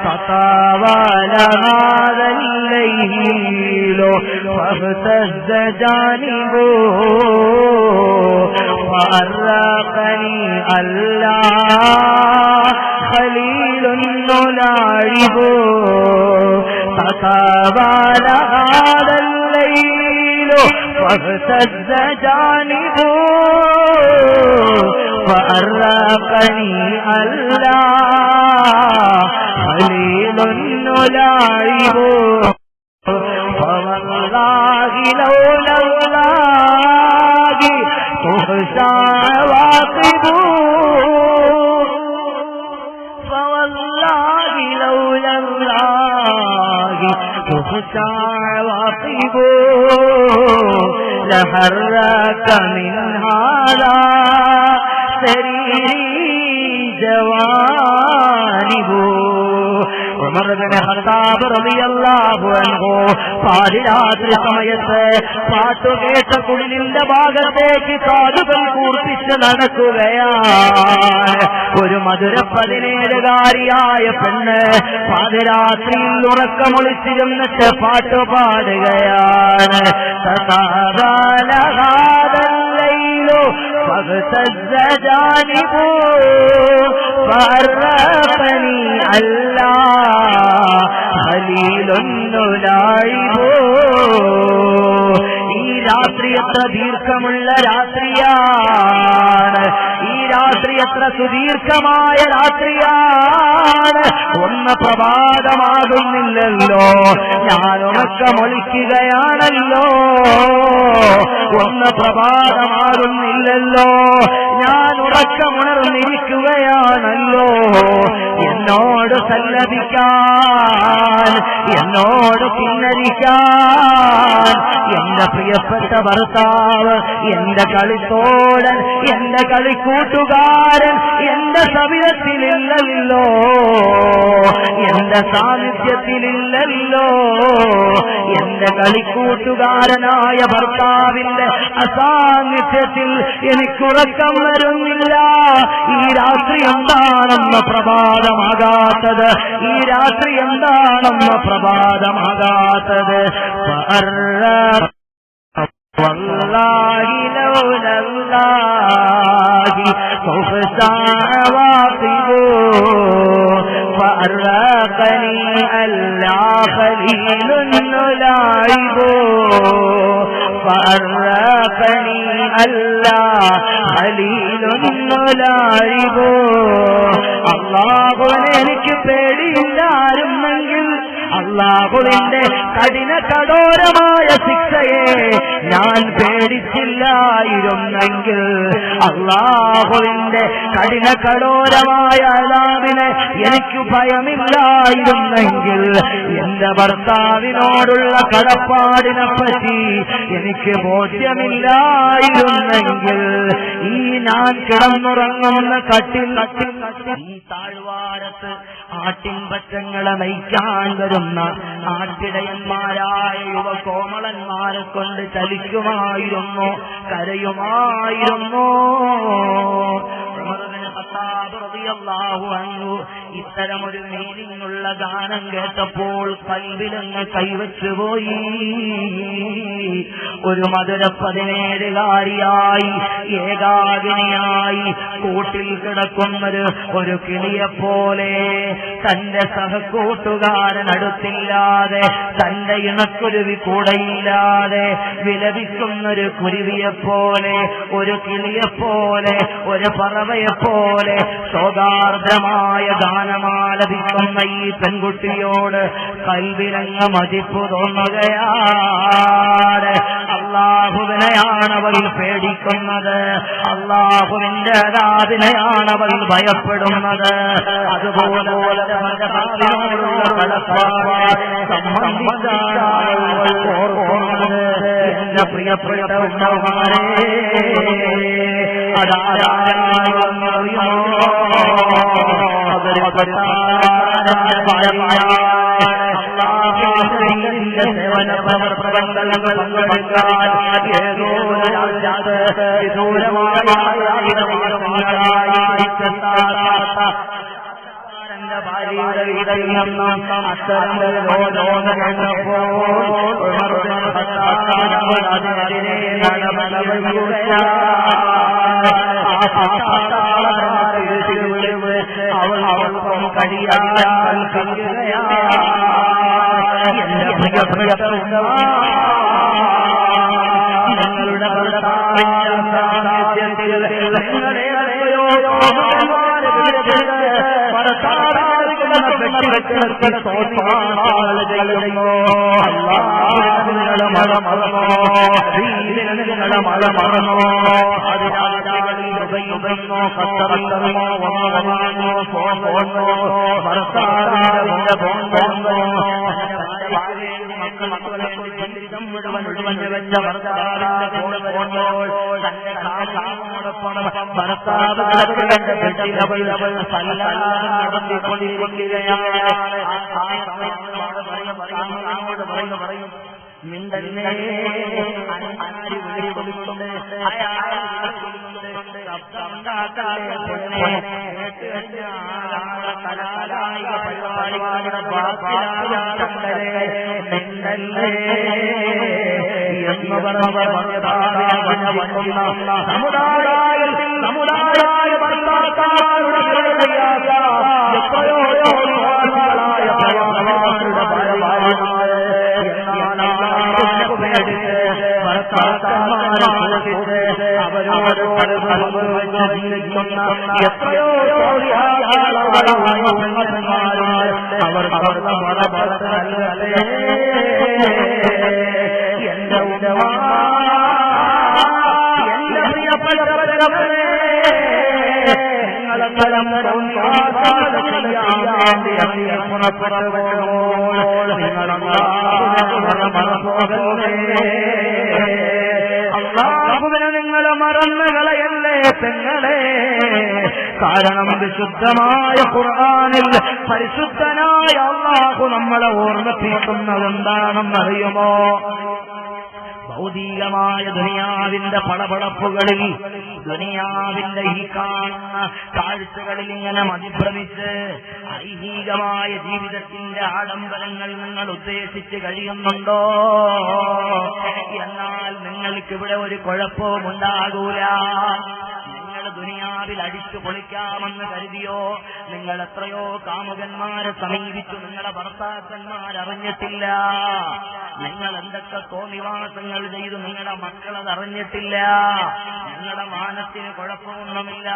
فطاول هذا الليل فاهتز جانبه فأرقني الله خليل نلاعب فطاول هذا الليل فاهتز جانبه فأرقني الله خليل نلاعب فوالله لولا الله تخشى عواقبه فوالله لولا الله تخشى عواقبه لحرك من هذا سريري جوانبه. Umar Ibnu Khattab റളിയല്ലാഹു അൻഹു പാതിരാത്രി സമയത്ത് പാട്ടുകേട്ട കുളിലിന്റെ ഭാഗത്തേക്ക് കാതുകൾ കൂർപ്പിച്ച് നടക്കുകയാണ്. ഒരു മധുര 17കാരിയായ പെണ്ണ് പാതിരാത്രിയിൽ ഉറക്കമൊളിച്ചിരുന്നിട്ട് പാട്ടുപാടുകയാണ്. فاغتز جانبه فأرقني الله خليل نلاعب. ഈ രാത്രി എത്ര ദീർഘമുള്ള രാത്രിയാണ്, ഈ രാത്രി എത്ര സുദീർഘമായ രാത്രിയാണ്. ഒന്ന് പ്രഭാതമാകുന്നില്ലല്ലോ, ഞാൻ ഉറക്കമൊളിക്കുകയാണല്ലോ. ഒന്ന് പ്രഭാതമാകുന്നില്ലല്ലോ, ഞാൻ ഉറക്കമുണർന്നിരിക്കുകയാണല്ലോ. എന്നോട് സല്ലപിക്കാൻ, എന്നോട് കിന്നരിക്കാൻ എന്റെ പ്രിയപ്പെട്ട ഭർത്താവ്, എന്റെ കളിത്തോടൻ, എന്റെ കളിക്കൂട്ടുകാരൻ എന്റെ സവിധത്തിലില്ലല്ലോ, എന്റെ സാന്നിധ്യത്തിലില്ലല്ലോ. എന്റെ കളിക്കൂട്ടുകാരനായ ഭർത്താവിന്റെ അസാന്നിധ്യത്തിൽ എനിക്കുറക്കം വരുന്നില്ല. ഈ രാത്രി എന്താണെന്ന് പ്രഭാതമാകാത്തത്, ഈ രാത്രി എന്താണെന്ന് പ്രഭാതമാകാത്തത്. والله لولا الله تخشى عواقبه فأرقني ألا خليل نلاعب فأرقني ألا خليل نلاعب. അല്ലാഹുവിനെ എനിക്ക് പേടിയില്ലായിരുന്നെങ്കിൽ, അല്ലാഹുവിന്റെ കഠിന കഠോരമായ ശിക്ഷയെ ഞാൻ പേടിച്ചില്ലായിരുന്നെങ്കിൽ, അല്ലാഹുവിന്റെ കഠിന കഠോരമായ അദാബിനെ എനിക്ക് ഭയമില്ലായിരുന്നെങ്കിൽ, എന്റെ ഭർത്താവിനോടുള്ള കടപ്പാടിനെ പറ്റി എനിക്ക് ബോധ്യമില്ലായിരുന്നെങ്കിൽ, ഈ ഞാൻ കിടന്നുറങ്ങുന്ന കട്ടിൽ ഈ താഴ്വാരത്ത് ആട്ടിൻപറ്റങ്ങളെ നയിക്കാൻ വരുന്ന ആട്ടിടയന്മാരായ യുവകോമളന്മാരെ കൊണ്ട് ചലിക്കുമായിരുന്നു, കരയുമായിരുന്നു. ഇത്തരമൊരു മീനിങ്ങുള്ള ഗാനം കേട്ടപ്പോൾ കൽവിലങ്ങ് കൈവച്ചുപോയി. ഒരു മധുര 17കാരിയായി ഏകാകിനിയായി കൂട്ടിൽ കിടക്കുന്നൊരു ഒരു കിളിയെപ്പോലെ, തന്റെ സഹകൂട്ടുകാരൻ അടുത്തില്ലാതെ, തന്റെ ഇണക്കുരുവി കൂടെയില്ലാതെ വിലപിക്കുന്നൊരു കുരുവിയെപ്പോലെ, ഒരു കിളിയെപ്പോലെ, ഒരു പറവയെപ്പോലെ ശോകാർദ്രമായ ഗാനമാലപിക്കുന്ന ഈ പെൺകുട്ടിയോട് കൽവിലങ്ങ് മതിപ്പ് തോന്നുകയാണ്. അല്ലാഹുവിനെയാണ് അവൾ പേടിക്കുന്നത്, അല്ലാഹുവിന്റെ അദാബിനെയാണ് അവൾ ഭയപ്പെടുന്നത്. അതുപോലെ എന്റെ പ്രിയപ്പെട്ട ഉമ്മമാരെ, അതാരാണെന്നറിയുമോ? സേവന പ്രവർത്തനങ്ങൾ പങ്കെടുക്കാൻ ഏതോ വിദൂരമായ ഭാര്യയുടെ വീട്ടിൽ നിന്നും അത്തരം ലോകം കണ്ടപ്പോൾ അതിനെ അവൾക്കൊപ്പം കഴിയാൻ എന്റെ പ്രിയപ്പെട്ട നിങ്ങളുടെ സാന്നിധ്യത്തിൽ നിങ്ങളെ പറയും മിണ്ടല്ലേ എന്ന് എത്രയോ എന്റെ പ്രിയപ്പെട്ടവരെ നിങ്ങളെല്ലാം അല്ലാഹുവിനെ നിങ്ങൾ മറന്നു കളയല്ലേ പെങ്ങളെ. കാരണം വിശുദ്ധമായ ഖുർആനിൽ പരിശുദ്ധനായ അല്ലാഹു നമ്മളെ ഓർമ്മിപ്പിക്കുന്നത് എന്താണെന്നറിയുമോ? ഭൗതികമായ ദുനിയാവിന്റെ പടപടപ്പുകളിൽ, ദുനിയാവിന്റെ ഈ കാണുന്ന കാഴ്ചകളിൽ ഇങ്ങനെ മതിഭ്രമിച്ച് ഐഹികമായ ജീവിതത്തിന്റെ ആഡംബരങ്ങൾ നിങ്ങൾ ഉദ്ദേശിച്ച് കഴിയുന്നുണ്ടോ? എന്നാൽ നിങ്ങൾക്കിവിടെ ഒരു കുഴപ്പവും ഉണ്ടാകൂല. ദുനിയാവിൽ അടിച്ചു പൊളിക്കാമെന്ന് കരുതിയോ? നിങ്ങൾ എത്രയോ കാമുകന്മാരെ സമീപിച്ചു, നിങ്ങളുടെ ഭർത്താക്കന്മാരറിഞ്ഞിട്ടില്ല. നിങ്ങൾ എന്തൊക്കെ തോന്നിവാസങ്ങൾ ചെയ്തു, നിങ്ങളുടെ മക്കളത് അറിഞ്ഞിട്ടില്ല. നിങ്ങളുടെ മാനത്തിന് കുഴപ്പമൊന്നുമില്ല.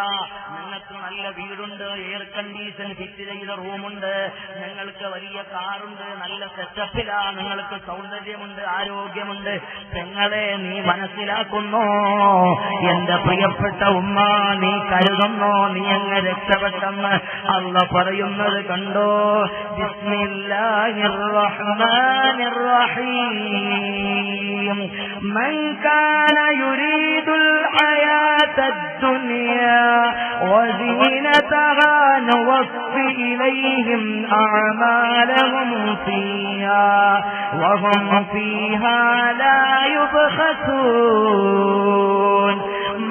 നിങ്ങൾക്ക് നല്ല വീടുണ്ട്, എയർ കണ്ടീഷൻ ഫിറ്റ് ചെയ്ത റൂമുണ്ട്, നിങ്ങൾക്ക് വലിയ കാറുണ്ട്, നല്ല സെറ്റപ്പിലാ, നിങ്ങൾക്ക് സൗന്ദര്യമുണ്ട്, ആരോഗ്യമുണ്ട്. പെങ്ങളെ, നീ മനസ്സിലാക്കുന്നോ? എന്റെ പ്രിയപ്പെട്ട ഉമ്മ, നീ കരുതുന്നോ നീ അങ്ങ് രക്ഷപ്പെട്ടെന്ന്? അല്ലാഹു പറയുന്നത് കണ്ടോ? ബിസ്മില്ലാഹിർ റഹ്മാനിർ റഹീം. മൻ കാന യുരീദുൽ ഹയാത്തദ് ദുനിയാ വസീനതഹാ nuwaffi ഇലൈഹിം അഅമാലഹും ഫീഹാ വഹും ഫീഹാ ലാ യുബ്ഖസൂൻ.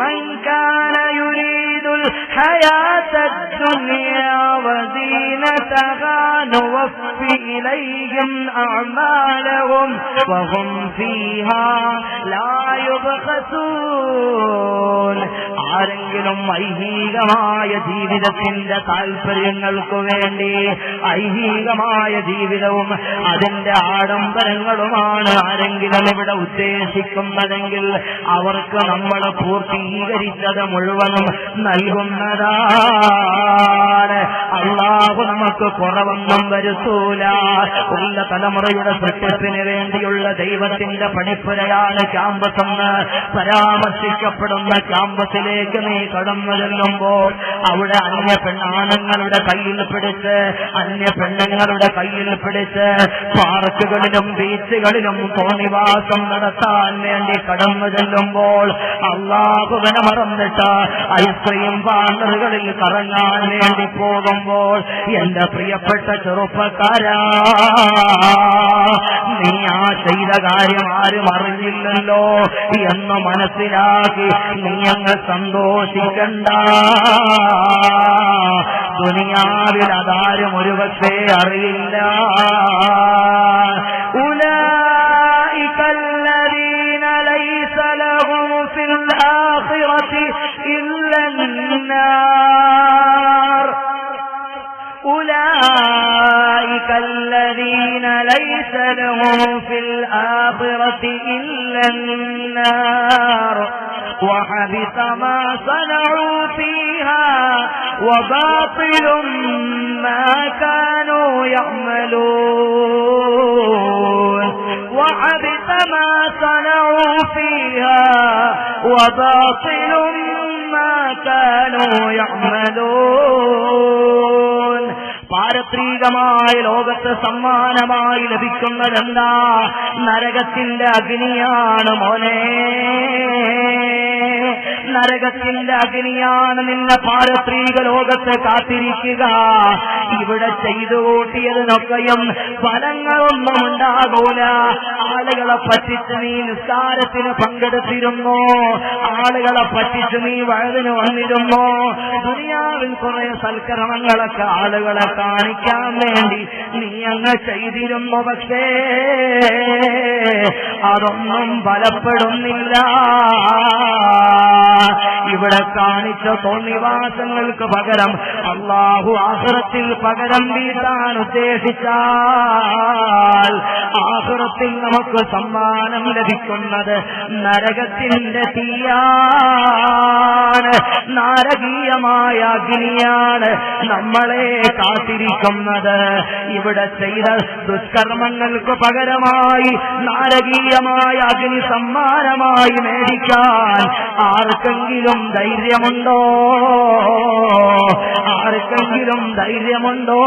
من كان يريد الحياة الدنيا وزينتها نوفي إليهم أعمالهم وهم فيها لا يبخسون. ആരെങ്കിലും ഐഹികമായ ജീവിതത്തിന്റെ താല്പര്യങ്ങൾക്കു വേണ്ടി ഐഹികമായ ജീവിതവും അതിന്റെ ആഡംബരങ്ങളുമാണ് ആരെങ്കിലും ഇവിടെ ഉദ്ദേശിക്കുന്നതെങ്കിൽ അവർക്ക് നമ്മൾ പൂർത്തീകരിച്ചത് മുഴുവനും നൽകുന്നതാണ്. അല്ലാഹു നമുക്ക് കുറവൊന്നും വരുത്തൂല. ഉള്ള തലമുറയുടെ സൃഷ്ടിപ്പിന് വേണ്ടിയുള്ള ദൈവത്തിന്റെ പണിപ്പുരയാണ് ക്യാമ്പസ് എന്ന് പരാമർശിക്കപ്പെടുന്ന ക്യാമ്പസിലേക്ക് നീ കടന്നു ചെല്ലുമ്പോൾ അവിടെ അന്യ പെണ്ണാണുങ്ങളുടെ കയ്യിൽ പിടിച്ച്, അന്യ പെണ്ണുങ്ങളുടെ കയ്യിൽ പിടിച്ച് പാർക്കുകളിലും ബീച്ചുകളിലും തോന്നിവാസം നടത്താൻ വേണ്ടി കടന്നു ചെല്ലുമ്പോൾ അല്ലാഹുവിനെ മറന്നിട്ട് ഐസ്ക്രീം പാർലറുകളിൽ കറങ്ങാൻ വേണ്ടി പോകുമ്പോൾ എന്റെ പ്രിയപ്പെട്ട ചെറുപ്പക്കാരാ, നീ ആ ചെയ്ത കാര്യം ആരും അറിഞ്ഞില്ലല്ലോ എന്ന് മനസ്സിലാക്കി നീ അങ്ങ് സന്തോഷിക്കണ്ട. ദുനിയാവിൽ അതാരും ഒരുപക്ഷേ അറിയില്ല. أولئك الذين ليس لهم في الآخرة إلا النار أولئك الذين ليس لهم في الآخرة إلا النار وحبط ما صنعوا فيها وباطل ما كانوا يعملون وحبط ما صنعوا فيها وباطل ما كانوا يعملون. പാരത്രികമായ ലോകത്ത് സമ്മാനമായി ലഭിക്കുന്നതെന്താ? നരകത്തിന്റെ അഗ്നിയാണ് മോനെ. നരകത്തിന്റെ അഗ്നിയാണ് നിന്നെ പാരത്രിക ലോകത്ത് കാത്തിരിക്കുക. ഇവിടെ ചെയ്തു കൂട്ടിയതിനൊക്കെയും ഫലങ്ങളൊന്നും ഉണ്ടാകൂല. ആളുകളെ പറ്റിച്ച് നീ നിസ്കാരത്തിന് പങ്കെടുത്തിരുന്നോ? ആളുകളെ പറ്റിച്ച് നീ വഴുതിന് വന്നിരുന്നോ? ദുനിയാവിൽ കുറെ സൽക്കർമ്മങ്ങളൊക്കെ ആളുകളെ കാണിക്കാൻ വേണ്ടി നീ അങ്ങ് ചെയ്തിരുന്നു. പക്ഷേ അതൊന്നും ഫലപ്പെടുന്നില്ല. ഇവിടെ കാണിച്ച തോന്നിവാസങ്ങൾക്ക് പകരം അല്ലാഹു ആഖിറത്തിൽ പകരം വീട്ടാൻ ഉദ്ദേശിച്ചാൽ ആഖിറത്തിൽ നമുക്ക് സമ്മാനം ലഭിക്കുന്നത് നരകത്തിന്റെ തീയാണ്. നാരകീയമായ അഗ്നിയാണ് നമ്മളെ കാത്തിരിക്കുന്നത്. ഇവിടെ ചെയ്ത ദുഷ്കർമ്മങ്ങൾക്ക് പകരമായി നാരകീയമായ അഗ്നി സമ്മാനമായി മേടിക്കാൻ ആർക്കെങ്കിലും ധൈര്യമുണ്ടോ? ആർക്കെങ്കിലും ധൈര്യമുണ്ടോ?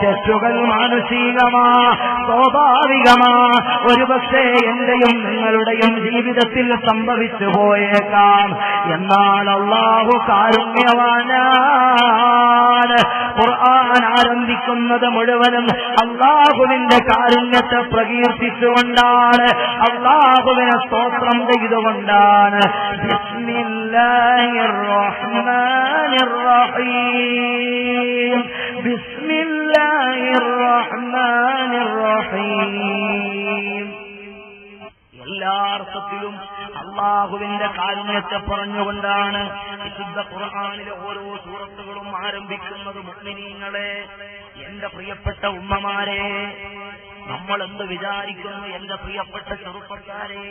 തെറ്റുകൾ മാനുഷികമാ, സ്വാഭാവികമാ. ഒരുപക്ഷെ എന്റെയും നിങ്ങളുടെയും ജീവിതത്തിൽ സംഭവിച്ചു പോയേക്കാം. എന്നാൽ അല്ലാഹു കാരുണ്യവാനാണ്. ഖുർആൻ ആരംഭിക്കുന്നത് മുഴുവനും അല്ലാഹുവിന്റെ കാരുണ്യത്തെ പ്രകീർത്തിച്ചുകൊണ്ടാണ്, അല്ലാഹുവിനെ സ്തോത്രം ചെയ്തുകൊണ്ടാണ്. ബിസ്മില്ലാഹിർ റഹ്മാനിർ റഹീം. ബിസ്മില്ലാഹിർ റഹ്മാനിർ റഹീം. എല്ലാ അർത്ഥത്തിലും അല്ലാഹുവിന്റെ കാരുണ്യത്തെ പറഞ്ഞുകൊണ്ടാണ് വിശുദ്ധ ഖുർആനിലെ ഓരോ സൂറത്തുകളും ആരംഭിക്കുന്നത്. മുഅ്മിനീങ്ങളെ, എന്റെ പ്രിയപ്പെട്ട ഉമ്മമാരെ, നമ്മൾ എന്ത് വിചാരിക്കുന്നു? എന്റെ പ്രിയപ്പെട്ട ചെറുപ്പക്കാരെ,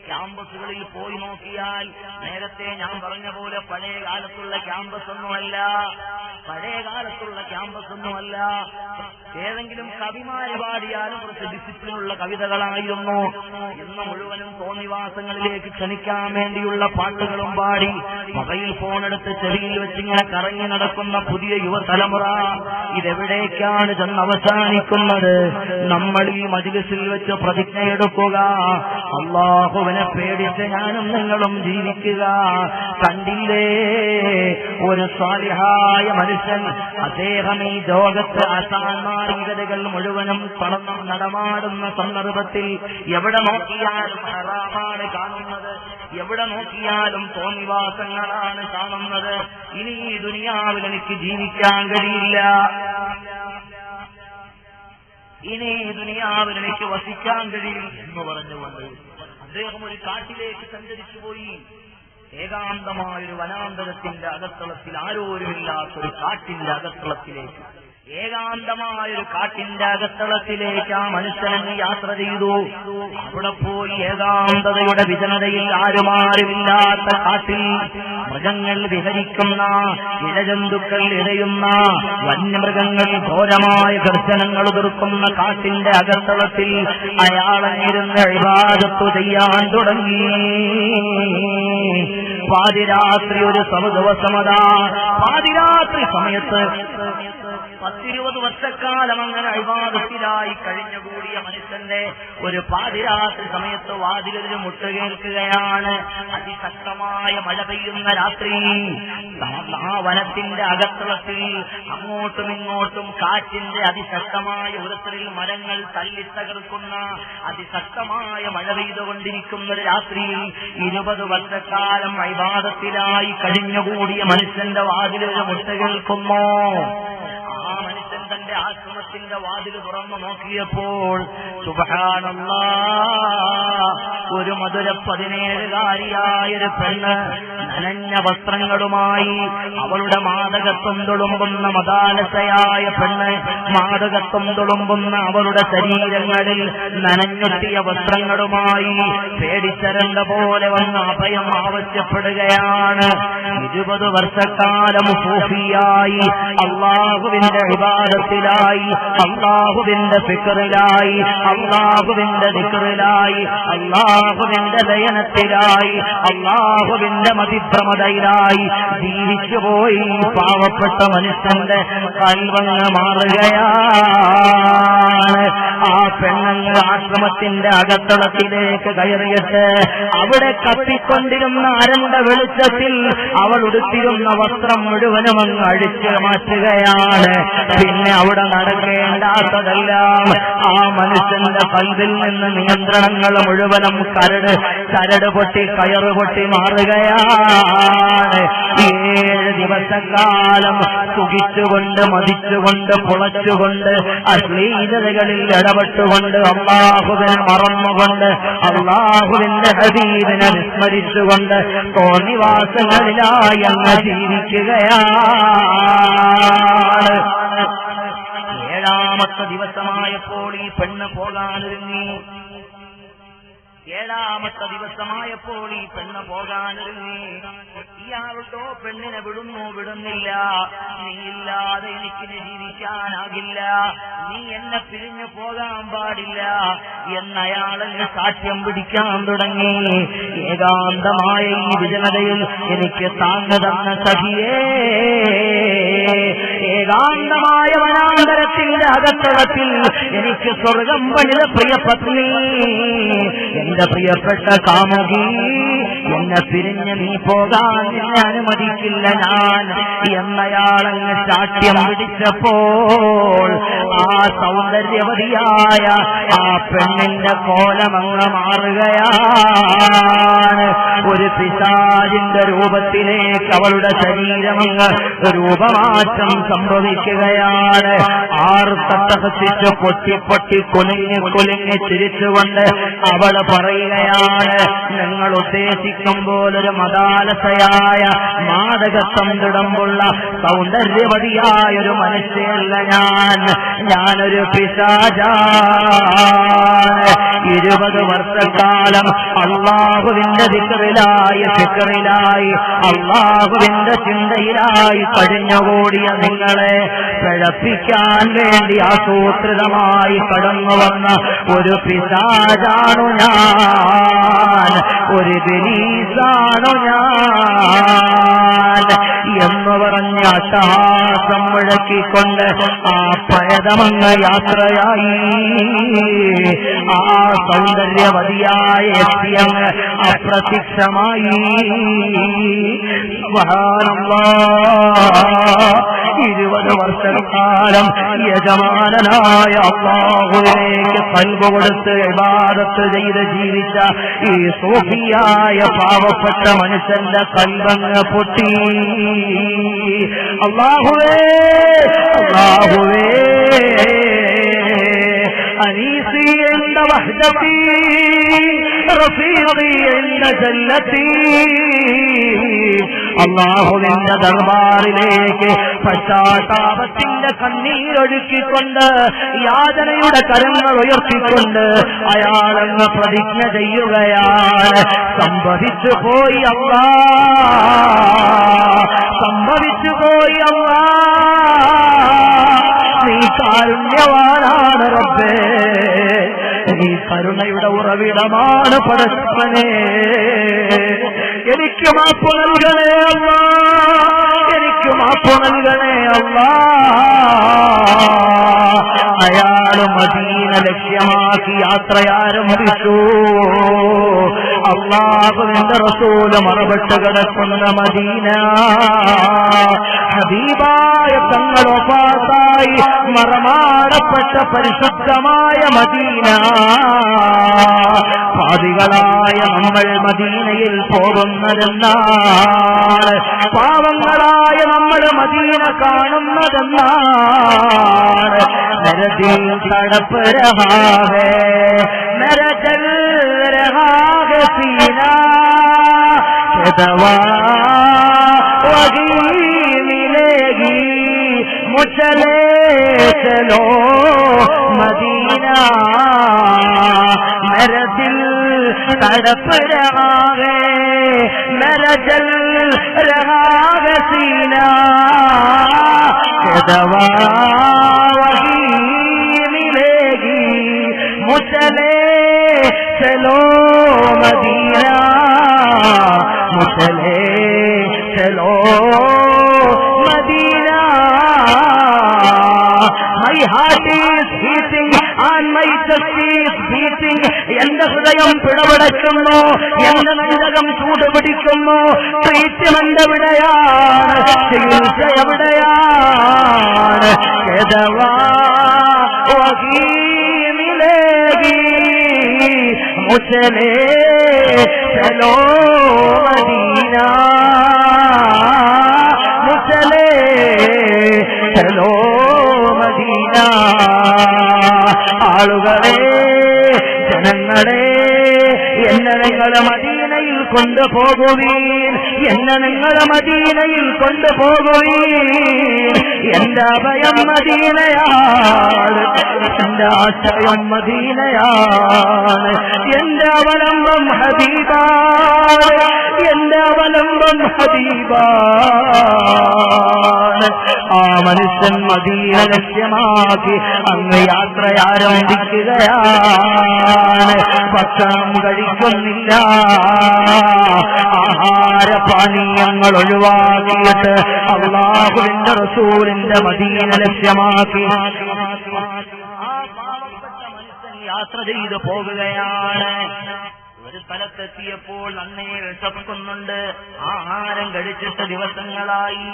ക്യാമ്പസുകളിൽ പോയി നോക്കിയാൽ നേരത്തെ ഞാൻ പറഞ്ഞ പോലെ പഴയ കാലത്തുള്ള ക്യാമ്പസൊന്നുമല്ല. പഴയ കാലത്തുള്ള ക്യാമ്പസൊന്നുമല്ല. ഏതെങ്കിലും കവിമാര് പാടിയാലും കുറച്ച് ഡിസിപ്ലിനുള്ള കവിതകളായിരുന്നു. ഇന്ന് മുഴുവനും തോന്നിവാസങ്ങളിലേക്ക് ക്ഷണിക്കാൻ വേണ്ടിയുള്ള പാട്ടുകളും പാടി മൊബൈൽ ഫോണെടുത്ത് ചെവിയിൽ വെച്ചിങ്ങനെ കറങ്ങി നടക്കുന്ന പുതിയ യുവതലമുറ ഇതെവിടേക്കാണ് ചെന്ന് അവസാനിക്കുന്നത്? നമ്മൾ ഈ മജ്‌ലിസിൽ വെച്ച് പ്രതിജ്ഞയെടുക്കുക, അല്ലാഹുവിനെ പേടിച്ച് ഞാനും നിങ്ങളും ജീവിക്കുക. കണ്ടില്ലേ, ഒരു സാലിഹായ മനുഷ്യൻ, അദ്ദേഹം ഈ ലോകത്ത് അസാന്മാർഗതകൾ മുഴുവനും നടമാടുന്ന സന്ദർഭത്തിൽ എവിടെ നോക്കിയാലും ഹറാമാണ് കാണുന്നത്, എവിടെ നോക്കിയാലും തോന്നിവാസങ്ങളാണ് കാണുന്നത്. ഇനി ഈ ദുനിയാവിൽ എനിക്ക് ജീവിക്കാൻ കഴിയില്ല, ഇനി ദുനിയാവിൽ എനിക്ക് വസിക്കാൻ കഴിയും എന്ന് പറഞ്ഞുകൊണ്ട് അദ്ദേഹം ഒരു കാട്ടിലേക്ക് സഞ്ചരിച്ചു പോയി. ഏകാന്തമായൊരു വനാന്തരത്തിന്റെ അകത്തളത്തിൽ, ആരോരുമില്ലാത്തൊരു കാട്ടിന്റെ അകത്തളത്തിലേക്ക്, ഏകാന്തമായൊരു കാട്ടിന്റെ അകത്തളത്തിലേക്ക് ആ മനുഷ്യനെ യാത്ര ചെയ്തു. അവിടെ പോയി ഏകാന്തതയുടെ വിജനതയിൽ ആരുമാരുമില്ലാത്ത കാട്ടിൽ മൃഗങ്ങൾ വിഹരിക്കുന്ന, ഇഴജന്തുക്കൾ ഇഴയുന്ന, വന്യമൃഗങ്ങൾ ഘോരമായ ദർശനങ്ങൾ തീർക്കുന്ന കാട്ടിന്റെ അകത്തളത്തിൽ അയാളങ്ങിരുന്ന് ഇബാദത്ത് ചെയ്യാൻ തുടങ്ങി. പാതിരാത്രി ഒരു ദിവസമതാ പാതിരാത്രി സമയത്ത് 10-20 വർഷക്കാലം അങ്ങനെ ഇബാദത്തിലായി കഴിഞ്ഞുകൂടിയ മനുഷ്യന്റെ ഒരു പാതിരാത്രി സമയത്ത് വാതിലിൽ മുട്ടുകേൽക്കുകയാണ്. അതിശക്തമായ മഴ പെയ്യുന്ന രാത്രി. ആ വനത്തിന്റെ അകത്തളത്തിൽ അങ്ങോട്ടും ഇങ്ങോട്ടും കാറ്റിന്റെ അതിശക്തമായ ഉരസലിൽ മരങ്ങൾ തല്ലിത്തകർക്കുന്ന അതിശക്തമായ മഴ പെയ്തുകൊണ്ടിരിക്കുന്ന ഒരു രാത്രിയിൽ 20 വർഷക്കാലം ഇബാദത്തിലായി കഴിഞ്ഞുകൂടിയ മനുഷ്യന്റെ വാതിലിൽ മുട്ടുകേൽക്കുന്നു. ആ മനുഷ്യൻ തന്റെ ആശ്രമത്തിന്റെ വാതിൽ തുറന്നു നോക്കിയപ്പോൾ സുബ്ഹാനല്ലാഹ്, ഒരു മധുര 17-കാരിയായൊരു പെണ്ണ് നനഞ്ഞ വസ്ത്രങ്ങളുമായി, അവളുടെ മാദകത്വം തുളുമ്പുന്ന മദാലസയായ പെണ്ണ്, മാദകത്വം തുളുമ്പുന്ന അവളുടെ ശരീരങ്ങളിൽ നനഞ്ഞൊട്ടിയ വസ്ത്രങ്ങളുമായി പേടിച്ചരണ്ട പോലെ വന്ന് അഭയം ആവശ്യപ്പെടുകയാണ്. 20 വർഷക്കാലം സൂഫിയായി, അല്ലാഹുവിന്റെ ഇബാദത്തിലായി, അല്ലാഹുവിന്റെ ഫിക്റിലായി, അല്ലാഹുവിന്റെ ദിക്റിലായി, അല്ലാഹുവിന്റെ ലയനത്തിലായി, അല്ലാഹുവിന്റെ മതിഭ്രമതയിലായി ജീവിച്ചുപോയി പാവപ്പെട്ട മനുഷ്യന്റെ കൽവങ്ങ് മാറുകയാണ്. ആ പെണ്ണുങ്ങൾ ആശ്രമത്തിന്റെ അകത്തളത്തിലേക്ക് കയറിയിട്ട് അവിടെ കത്തിക്കൊണ്ടിരുന്ന അരണ്ട വെളിച്ചത്തിൽ അവൾ ഉടുത്തിരുന്ന വസ്ത്രം മുഴുവനും അങ്ങ് അഴിച്ചു മാറ്റുകയാണ്. പിന്നെ അവിടെ നടക്കേണ്ടാത്തതെല്ലാം ആ മനുഷ്യന്റെ കൽവിൽ നിന്ന് നിയന്ത്രണങ്ങൾ മുഴുവനും ചരട് പൊട്ടി കയറ് പൊട്ടി മാറുകയാണ്. 7 ദിവസക്കാലം സുഖിച്ചുകൊണ്ട് മതിച്ചുകൊണ്ട് പുളച്ചുകൊണ്ട് അശ്ലീലതകളിൽ ഇടപെട്ടുകൊണ്ട് അല്ലാഹുവിനെ മറന്നുകൊണ്ട് അല്ലാഹുവിന്റെ ഹബീബിനെ വിസ്മരിച്ചുകൊണ്ട് തോന്നിവാസങ്ങളിലായി അങ്ങ് ജീവിക്കുകയാണ്. 7ാമത്തെ ദിവസമായപ്പോൾ ഈ പെണ്ണ് പോകാനൊരുങ്ങി. 7ാമത്തെ ദിവസമായപ്പോൾ ഈ പെണ്ണ് പോകാനൊരുങ്ങി. ഇയാളുണ്ടോ പെണ്ണിനെ വിടുന്നില്ല. നീയില്ലാതെ എനിക്ക് ജീവിക്കാനാകില്ല, നീ എന്നെ പിരിഞ്ഞു പോകാൻ പാടില്ല എന്നയാളെന്നെ സാക്ഷ്യം പിടിക്കാൻ തുടങ്ങി. ഏകാന്തമായ ഈ വിജനതയിൽ എനിക്ക് താങ്ങ് തന്ന സഖിയേ, ഏകാന്തമായ വനാന്തരത്തിന്റെ അകത്തളത്തിൽ എനിക്ക് സ്വർഗം പണിത പ്രിയപത്നി, എന്റെ പ്രിയപ്പെട്ട കാമുകി, എന്നെ പിരിഞ്ഞ് നീ പോകാൻ എന്നെ അനുവദിക്കില്ല ഞാൻ എന്നയാളങ്ങ് സാക്ഷ്യം പിടിച്ചപ്പോൾ ആ സൗന്ദര്യവതിയായ ആ പെണ്ണിന്റെ കോലമങ്ങ് മാറുകയാണ്. ഒരു പിശാചിന്റെ രൂപത്തിലേക്ക് അവളുടെ ശരീരമങ്ങ് രൂപമാറ്റം സംഭവിക്കുകയാണ്. ആർത്തട്ടഹസിച്ച് പൊട്ടി പൊട്ടി കുലുങ്ങി ചിരിച്ചുകൊണ്ട് അവൾ പറയുകയാണ്, നിങ്ങൾ ഉദ്ദേശിക്കുമ്പോൾ ഒരു മദാലസയായ മാദകത്വം തിടമ്പുള്ള സൗന്ദര്യവതിയായൊരു മനുഷ്യയല്ല ഞാനൊരു പിശാചാണ്. 20 വർഷക്കാലം അല്ലാഹുവിന്റെ ദിക്റിലായി ഫിക്റിലായി അല്ലാഹുവിന്റെ ചിന്തയിലായി കഴിഞ്ഞുകൂടിയ നിങ്ങളെ പിഴപ്പിക്കാൻ വേണ്ടി ആസൂത്രിതമായി കടന്നു വന്ന ഒരു പിശാചാണു ഞാൻ, ഒരു ബലീസാണു ഞാൻ എന്ന് പറഞ്ഞ് അട്ടഹാസം മുഴക്കിക്കൊണ്ട് ആ പഴതമങ്ങ് യാത്രയായി. ആ സൗന്ദര്യവതിയായ എത്തിയങ്ങ് അപ്രത്യക്ഷമായി. സുബ്ഹാനല്ലാഹ്, 20 വർഷക്കാലം യജമാനനായ അല്ലാഹുവിലേക്ക് ഖൽബ് കൊടുത്ത് ഇബാദത്ത് ചെയ്ത് ജീവിച്ച ഈ സൂഫിയായ പാവപ്പെട്ട മനുഷ്യന്റെ ഖൽബങ്ങ് പൊട്ടി. അല്ലാഹുവേ അല്ലാഹുവേ, അനീസി عند وحدتي رفيقي عند جلتي. അല്ലാഹുവിന്റെ ദർബാറിലേക്ക് പശ്ചാത്താപത്തിന്റെ കണ്ണീരൊഴുക്കിക്കൊണ്ട് യാചനയുടെ കരങ്ങൾ ഉയർത്തിക്കൊണ്ട് അയാളെന്ന് പ്രതിജ്ഞ ചെയ്യുകയാണ്. സംഭവിച്ചു പോയി അല്ലാഹ്, സംഭവിച്ചു പോയി അല്ലാഹ്, നീ കാരുണ്യവാനാണ് റബ്ബേ, നീ കരുണയുടെ ഉറവിടമാണ് പരസ്പരനെ. എനിക്ക് മാപ്പ് നൽകണേ അല്ലാ, എനിക്ക് മാപ്പ് നൽകണേ അല്ലാ. അയാള് മദീന ലക്ഷ്യമാക്കി യാത്രയാരംഭിച്ചു. അല്ലാഹുവിന്റെ റസൂല് മറവിട്ട് കിടക്കുന്ന മദീന, ഹബീബായ തങ്ങൾ വഫാത്തായി മറമാടപ്പെട്ട പരിശുദ്ധമായ മദീന. പാപികളായ നമ്മൾ മദീനയിൽ പോകുന്നതെന്നാണ്, പാവങ്ങളായ നമ്മൾ മദീന കാണുന്നതെന്നാണ്. നരദിൽ തടപ്പ് രഹാവേ നരജൽ രഹാവേ സീനാ ദവാ വഹീ മിലേഗി മുചലേ ചലോ മദീന. मेरा दिल तड़प रहा है, मेरा जल रहा है सीना, दवा वही मिलेगी मुझले चलो मदीना, मुझले चलो Medina. My heart is beating and my chest is beating. എന്റെ ഹൃദയം പിടപെടയ്ക്കുന്നു, എന്റെ നെഞ്ചകം ചൂടുപിടിക്കുന്നു. ട്രീറ്റ്മെന്റ് എവിടെയാണ്, ചികിത്സ എവിടെയാണ്? മുചലേ ചലോ മദീന, മുചലേ ചലോ മദീന. ആളുകളെ, ജനങ്ങളെ, എന്നെ നിങ്ങൾ മദീനയിൽ കൊണ്ടുപോകുവീൻ, എന്നെ നിങ്ങൾ മദീനയിൽ കൊണ്ടുപോകുവീൻ. എന്റെ അഭയം മദീനയാണ്, എന്റെ ആശ്രയം മദീനയാണ്, എന്റെ അവലംബം ഹബീബാണ്, എന്റെ അവലംബം ഹബീബാണ്. ആ മനുഷ്യൻ മദീന ലക്ഷ്യമാക്കി അങ്ങ് യാത്രയാരംഭിക്കുകയാണ്. ഭക്ഷണം കഴിക്കുന്നില്ല, ആഹാരപാനീയങ്ങൾ ഒഴിവാക്കിയിട്ട് അല്ലാഹുവിന്റെ റസൂലിന്റെ മദീന ലക്ഷ്യമാക്കി ആ പാവപ്പെട്ട മനുഷ്യൻ യാത്ര ചെയ്തു പോകുകയാണ്. ഒരു സ്ഥലത്തെത്തിയപ്പോൾ നന്നേ വിശക്കുന്നുണ്ട്. ആഹാരം കഴിച്ചിട്ട് ദിവസങ്ങളായി,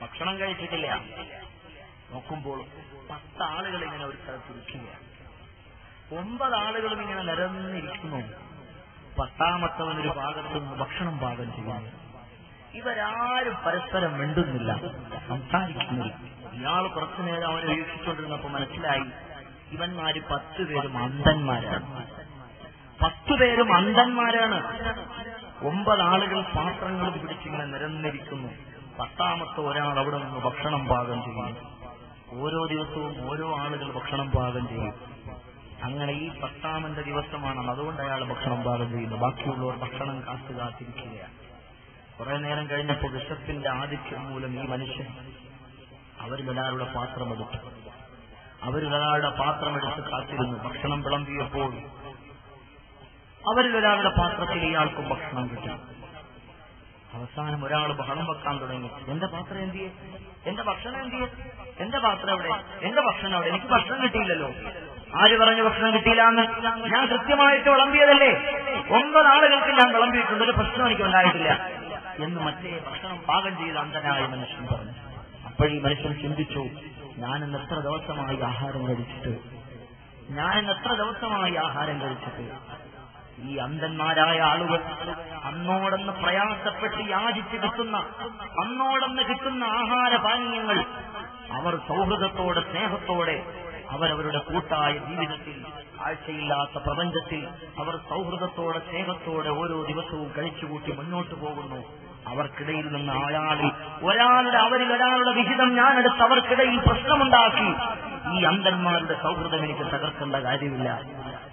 ഭക്ഷണം കഴിച്ചിട്ടില്ല. നോക്കുമ്പോൾ 10 ആളുകൾ ഇങ്ങനെ ഒരു സ്ഥലത്ത് ഇരിക്കുകയാണ്. 9 ആളുകളും ഇങ്ങനെ നിരന്നിരിക്കുന്നു. 10ാമത്തവൻ ഒരു ഭാഗത്ത് നിന്ന് ഭക്ഷണം പാകം ചെയ്യുന്നു. ഇവരാരും പരസ്പരം മിണ്ടുന്നില്ല, സംസാരിക്കുന്നില്ല. ഇയാൾ കുറച്ചുനേരം അവരെ വീക്ഷിച്ചുകൊണ്ടിരുന്നപ്പോൾ മനസ്സിലായി ഇവന്മാര് 10 പേരും അന്ധന്മാരാണ്. 10 പേരും അന്ധന്മാരാണ്. 9 ആളുകൾ പാത്രങ്ങൾ പിടിച്ചിങ്ങനെ നിരന്നിരിക്കുന്നു. 10ാമത്തെ ഒരാൾ അവിടെ നിന്ന് ഭക്ഷണം പാകം ചെയ്യുന്നു. ഓരോ ദിവസവും ഓരോ ആളുകൾ ഭക്ഷണം പാകം ചെയ്യും. അങ്ങനെ ഈ 10ാമത്തെ ദിവസമാണ്. അതുകൊണ്ട് അയാൾ ഭക്ഷണം പാകം ചെയ്യുന്നു. ബാക്കിയുള്ളവർ ഭക്ഷണം കാത്തിരിക്കുകയാണ്. കുറെ നേരം കഴിഞ്ഞപ്പോൾ വിശപ്പിന്റെ ആധിക്യം മൂലം ഈ മനുഷ്യൻ അവരിലൊരാളുടെ പാത്രമെടുത്തു. അവരിലൊരാളുടെ പാത്രമെടുത്ത് കാത്തിരുന്നു. ഭക്ഷണം വിളമ്പിയപ്പോൾ അവരിലൊരാളുടെ പാത്രത്തിൽ ഇയാൾക്കും ഭക്ഷണം കിട്ടി. അവസാനം ഒരാൾ ബഹളം വെക്കാൻ തുടങ്ങി. എന്റെ പാത്രം എന്തിയെ, എന്റെ ഭക്ഷണം എന്തിയെ, എന്റെ പാത്രം എവിടെ, എന്റെ ഭക്ഷണം എവിടെ, എനിക്ക് ഭക്ഷണം കിട്ടിയില്ലല്ലോ. ആര് പറഞ്ഞു ഭക്ഷണം കിട്ടിയില്ലാന്ന്? ഞാൻ കൃത്യമായിട്ട് വിളമ്പിയതല്ലേ, 9 ആളുകൾക്ക് ഞാൻ വിളമ്പിയിട്ടുണ്ട്, ഒരു പ്രശ്നം എനിക്ക് ഉണ്ടായിട്ടില്ല എന്ന് മറ്റേ ഭക്ഷണം പാകം ചെയ്ത അന്ധനായ മനുഷ്യൻ പറഞ്ഞു. അപ്പോഴീ മനുഷ്യൻ ചിന്തിച്ചു, ഞാനിന്ന് എത്ര ദിവസമായി ആഹാരം കഴിച്ചിട്ട്, ഈ അന്ധന്മാരായ ആളുകൾ അന്നോടൊന്ന് പ്രയാസപ്പെട്ട് യാചിച്ച് കിട്ടുന്ന, അന്നോടൊന്ന് കിട്ടുന്ന ആഹാരപാനീയങ്ങൾ അവർ സൗഹൃദത്തോടെ, സ്നേഹത്തോടെ, അവരവരുടെ കൂട്ടായ ജീവിതത്തിൽ, ആഴ്ചയില്ലാത്ത പ്രപഞ്ചത്തിൽ അവർ സൗഹൃദത്തോടെ, സ്നേഹത്തോടെ ഓരോ ദിവസവും കഴിച്ചുകൂട്ടി മുന്നോട്ട് പോകുന്നു. അവർക്കിടയിൽ നിന്ന് അവരിൽ ഒരാളുടെ വിഹിതം ഞാനെടുത്ത് അവർക്കിടയിൽ പ്രശ്നമുണ്ടാക്കി. ഈ അന്ധന്മാരുടെ സൗഹൃദം എനിക്ക് തകർക്കേണ്ട കാര്യമില്ല.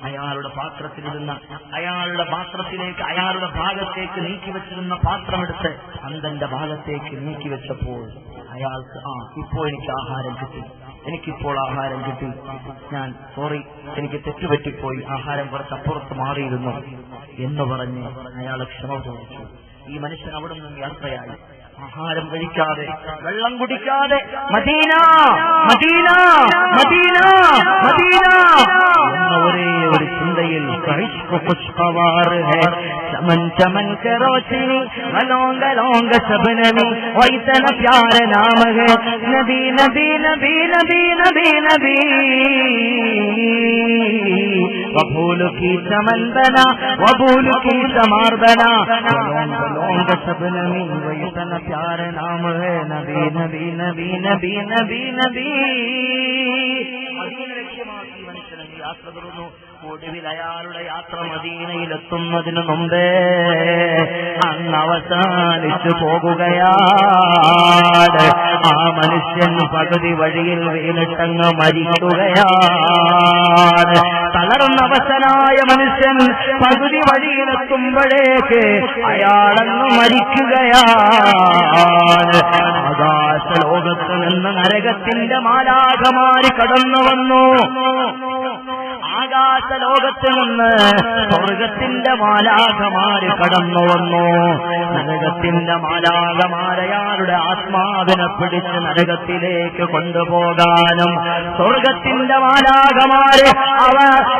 അയാളുടെ പാത്രത്തിലിരുന്ന, അയാളുടെ പാത്രത്തിലേക്ക്, അയാളുടെ ഭാഗത്തേക്ക് നീക്കിവെച്ചിരുന്ന പാത്രമെടുത്ത് അന്ധന്റെ ഭാഗത്തേക്ക് നീക്കിവെച്ചപ്പോൾ അയാൾക്ക് ഇപ്പോൾ എനിക്ക് ആഹാരം കിട്ടി. എനിക്കിപ്പോൾ ആഹാരം കിട്ടി, ഞാൻ സോറി, എനിക്ക് തെറ്റുപറ്റിപ്പോയി, ആഹാരം കുറച്ചപ്പുറത്ത് മാറിയിരുന്നു എന്ന് പറഞ്ഞ് അയാൾ ക്ഷമ ചോദിച്ചു. ഈ മനുഷ്യൻ അവിടെ നിന്നും യാത്രയായി. ആഹാരം കഴിക്കാതെ, വെള്ളം കുടിക്കാതെ മദീന മദീന മദീന മദീന എന്ന ഒരേ ഒരു ചിന്തയിൽ ചമൻ ചമൻ കരോച്ചിനി ലോങ്ക ലോങ്ക സബനമി വൈതന പ്യാര നാമ ഹേ നബി നബി നബി നബി നബി നബി വഭൂലു കി ചമൻ ബന വഭൂലു കി ചമാർ ബന ലോങ്ക ലോങ്ക സബനമി വൈതന പ്യാര നാമ ഹേ നബി നബി നബി നബി നബി നബി. മദീന ലക്ഷ്യമാക്കി മനുഷ്യൻ യാത്ര തുടർന്നു. ഒടുവിൽ അയാളുടെ യാത്ര മദീനയിലെത്തുന്നതിന് മുമ്പേ അങ്ങ് അവസാനിച്ചു പോകുകയാണ്. ആ മനുഷ്യൻ പകുതി വഴിയിൽ വീണിട്ടങ്ങ് മരിക്കുകയാണ്. തളർന്നവശനായ മനുഷ്യൻ പകുതി വഴിയിലെത്തുമ്പോഴേക്ക് അയാളങ്ങ് മരിക്കുകയാണ്. ആകാശലോകത്ത് നിന്ന് നരകത്തിന്റെ മാലാഖമാര് കടന്നു വന്നു. ആകാശലോകത്ത് നിന്ന് സ്വർഗത്തിന്റെ മാലാഖമാര് കടന്നു വന്നു. നരകത്തിന്റെ മാലാഖമാരയാളുടെ ആത്മാവിനെ പിടിച്ച് നരകത്തിലേക്ക് കൊണ്ടുപോകാനും സ്വർഗത്തിന്റെ മാലാഖമാര്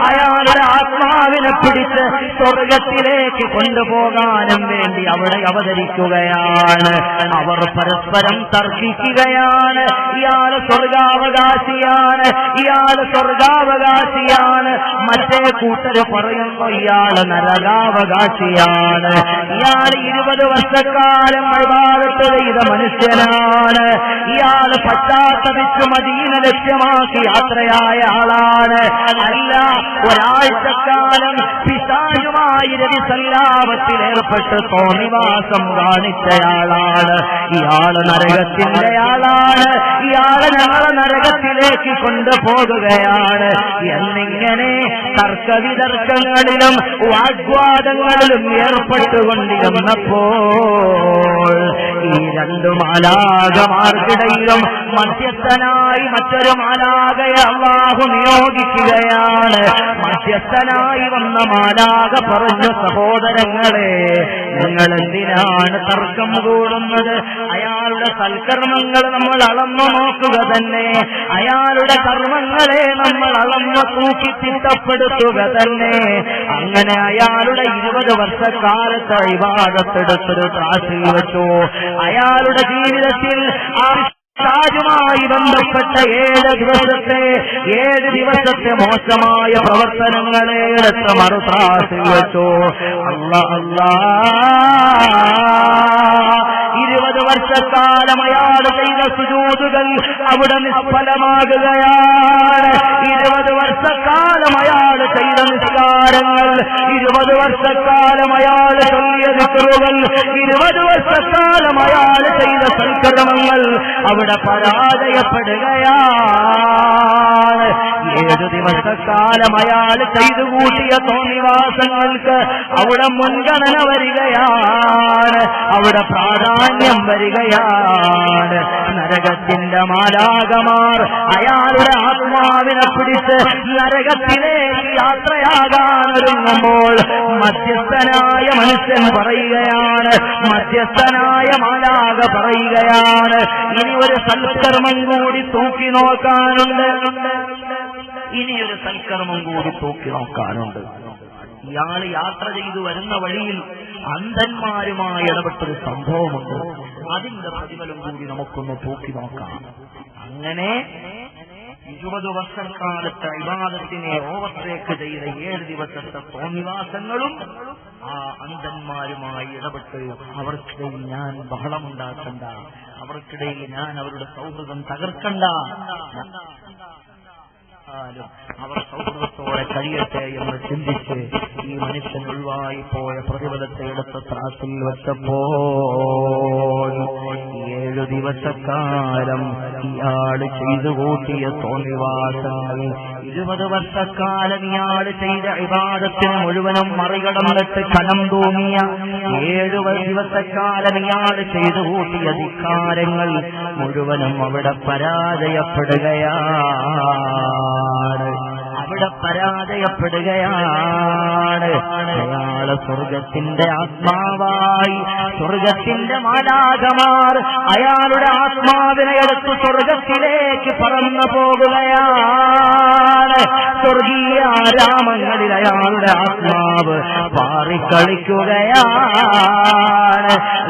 അയാളുടെ ആത്മാവിനെ പിടിച്ച് സ്വർഗത്തിലേക്ക് കൊണ്ടുപോകാനും വേണ്ടി അവിടെ അവതരിക്കുകയാണ്. അവർ പരസ്പരം തർക്കിക്കുകയാണ്. ഇയാള് സ്വർഗാവകാശിയാണ്, ഇയാള് സ്വർഗാവകാശിയാണ്. മറ്റേ കൂട്ടര് പറയുന്നു ഇയാള് നരകാവകാശിയാണ്. ഇയാൾ 20 വർഷക്കാലം ഇബാദത്ത് ചെയ്ത മനുഷ്യനാണ്. ഇയാള് പശ്ചാത്തപിച്ച് മദീന ലക്ഷ്യമാക്കി യാത്രയായ ആളാണ്. അല്ല, ഒരാഴ്ചക്കാലം പിശാചുമായി രവിസല്ലാപത്തിലേർപ്പെട്ട് തോന്നിവാസം കാണിച്ചയാളാണ്. ഇയാള് നരകത്തിന്റെ ആളാണ്. ഇയാള് ഞങ്ങളെ നരകത്തിലേക്ക് കൊണ്ടുപോകുകയാണ് എന്നിങ്ങനെ തർക്കവിതർക്കങ്ങളിലും വാഗ്വാദങ്ങളിലും ഏർപ്പെട്ടുകൊണ്ടിരുന്നപ്പോൾ ഈ രണ്ടു മാലാഖമാർക്കിടയിലും മധ്യസ്ഥനായി മറ്റൊരു മാലാഖയെ അല്ലാഹു നിയോഗിക്കുകയാണ്. മധ്യസ്ഥനായി വന്ന മാലാഖ പറഞ്ഞു, സഹോദരങ്ങളെ, നിങ്ങൾ എന്തിനാണ് തർക്കം കൂടുന്നത്? അയാളുടെ സൽക്കർമ്മങ്ങൾ നമ്മൾ അളന്നു നോക്കുക തന്നെ, അയാളുടെ കർമ്മങ്ങളെ നമ്മൾ അളന്നു തൂക്കി തിട്ടപ്പെടുത്തുക തന്നെ. അങ്ങനെ അയാളുടെ 20 വർഷക്കാലത്ത് ഇബാദത്തെടുത്തൊരു ത്രാസിൽ വെച്ചു. അയാളുടെ ജീവിതത്തിൽ ായി ബന്ധപ്പെട്ട 7 ദിവസത്തെ മോശമായ പ്രവർത്തനങ്ങളെ എടുത്ത് മറുത്രാസിൽ വെച്ചു. അല്ലാ 20 വർഷക്കാലം അയാൾ ചെയ്ത സുജൂദുകൾ അവിടെ നിഷ്ഫലമാകുകയാണ്. 20 വർഷക്കാലം അയാൾ ചെയ്ത നിസ്കാരങ്ങൾ, 20 വർഷക്കാലം അയാൾ ചൊല്ലിയ ദിക്റുകൾ, 20 വർഷക്കാലം അയാൾ ചെയ്ത സൽക്കർമ്മങ്ങൾ അവിടെ പരാജയപ്പെടുകയാണ്. 7 ദിവസക്കാലം അയാൾ ചെയ്തു കൂട്ടിയ തോന്നിവാസങ്ങൾക്ക് അവിടെ മുൻഗണന വരികയാണ്, അവിടെ പ്രാധാന്യം വരികയാണ്. നരകത്തിന്റെ മാലാഖമാർ അയാളുടെ ആത്മാവിനെ പിടിച്ച് നരകത്തിലേക്ക് യാത്രയാകാൻ ഒരുങ്ങുമ്പോൾ മധ്യസ്ഥനായ മനുഷ്യൻ പറയുകയാണ്, മധ്യസ്ഥനായ മാലാഖ പറയുകയാണ്, ഇനി ഒരു സൽക്കർമ്മം കൂടി തൂക്കി നോക്കാനുണ്ട്, ഇനിയൊരു സൽക്കർമ്മം കൂടി തൂക്കി നോക്കാനുണ്ട്. ഇയാൾ യാത്ര ചെയ്തു വരുന്ന വഴിയിൽ അന്ധന്മാരുമായി ഇടപെട്ടൊരു സംഭവമുണ്ട്. അതിന്റെ പ്രതിഫലം കൂടി നമുക്കൊന്ന് തൂക്കി നോക്കാം. അങ്ങനെ 20 വർഷക്കാലത്തെ ഇബാദത്തിനെ ഓവർടേക്ക് ചെയ്ത 7 ദിവസത്തെ തോന്നിവാസങ്ങളും ആ അന്ധന്മാരുമായി ഇടപെട്ട് അവർക്കിടയിൽ ഞാൻ ബഹളമുണ്ടാക്കണ്ട, അവർക്കിടയിൽ ഞാൻ അവരുടെ സൗഹൃദം തകർക്കണ്ട, അവർ സൗഹൃദത്തോടെ കഴിയട്ടെ എന്ന് ചിന്തിച്ച് ഈ മനുഷ്യൻ ഒഴിവായി പോയ പ്രതിഫലത്തെ എടുത്ത ത്രാസിൽ വെച്ചപ്പോൾ 7 ദിവസക്കാലം ഇയാൾ ചെയ്തു കൂട്ടിയ തോന്നിവാസങ്ങൾ, 20 വർഷക്കാലം ഇയാൾ ചെയ്ത ഇബാദത്തിന് മുഴുവനും മറികടന്നിട്ട് കനം തൂങ്ങിയ 7 ദിവസക്കാലം ഇയാൾ ചെയ്തു കൂട്ടിയ ധിക്കാരങ്ങൾ മുഴുവനും അവിടെ പരാജയപ്പെടുകയാണ്. അയാള് സ്വർഗത്തിന്റെ ആത്മാവായി, സ്വർഗത്തിന്റെ മാലാഖമാർ അയാളുടെ ആത്മാവിനെ എടുത്ത് സ്വർഗത്തിലേക്ക് പറന്നു പോകുകയാണ്. സ്വർഗീയ ആരാമങ്ങളിൽ അയാളുടെ ആത്മാവ് പാറിക്കളിക്കുകയാണ്.